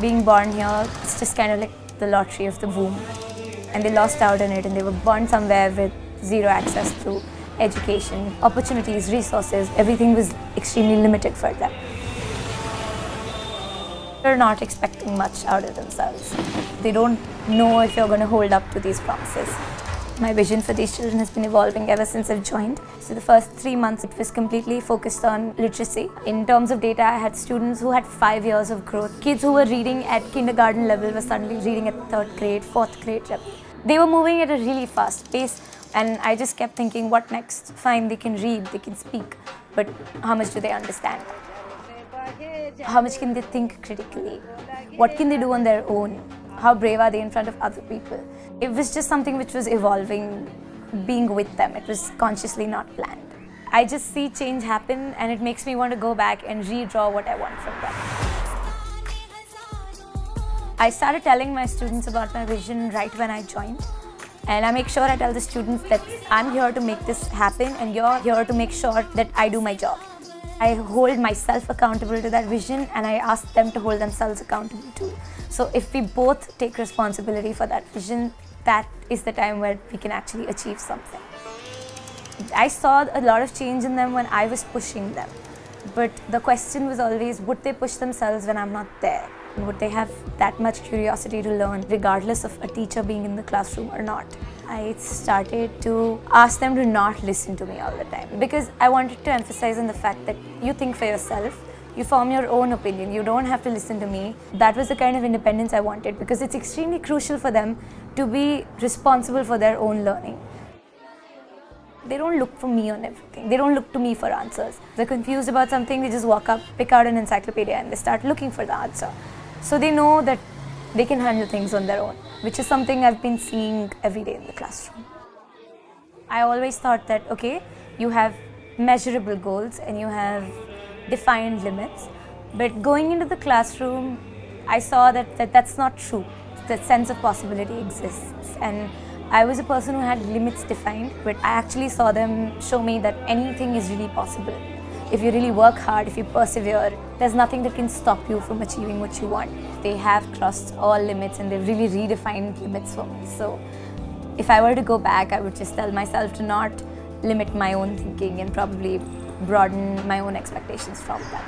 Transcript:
Being born here, it's just kind of like the lottery of the womb. And they lost out on it and they were born somewhere with zero access to education, opportunities, resources. Everything was extremely limited for them. They're not expecting much out of themselves. They don't know if you're going to hold up to these promises. My vision for these children has been evolving ever since I've joined. So the first 3 months, it was completely focused on literacy. In terms of data, I had students who had 5 years of growth. Kids who were reading at kindergarten level were suddenly reading at 3rd grade, 4th grade level. They were moving at a really fast pace, and I just kept thinking, what next? Fine, they can read, they can speak, but how much do they understand? How much can they think critically? What can they do on their own? How brave are they in front of other people? It was just something which was evolving, being with them. It was consciously not planned. I just see change happen and it makes me want to go back and redraw what I want from them. I started telling my students about my vision right when I joined. And I make sure I tell the students that I'm here to make this happen and you're here to make sure that I do my job. I hold myself accountable to that vision and I ask them to hold themselves accountable too. So if we both take responsibility for that vision, that is the time where we can actually achieve something. I saw a lot of change in them when I was pushing them. But the question was always, would they push themselves when I'm not there? Would they have that much curiosity to learn, regardless of a teacher being in the classroom or not? I started to ask them to not listen to me all the time because I wanted to emphasize on the fact that you think for yourself, you form your own opinion, you don't have to listen to me. That was the kind of independence I wanted because it's extremely crucial for them to be responsible for their own learning. They don't look for me on everything. They don't look to me for answers. They're confused about something, they just walk up, pick out an encyclopedia and they start looking for the answer. So they know that they can handle things on their own, which is something I've been seeing every day in the classroom. I always thought that, okay, you have measurable goals and you have defined limits, but going into the classroom, I saw that that's not true. That sense of possibility exists. And I was a person who had limits defined, but I actually saw them show me that anything is really possible. If you really work hard, if you persevere, there's nothing that can stop you from achieving what you want. They have crossed all limits and they've really redefined limits for me. So if I were to go back, I would just tell myself to not limit my own thinking and probably broaden my own expectations from them.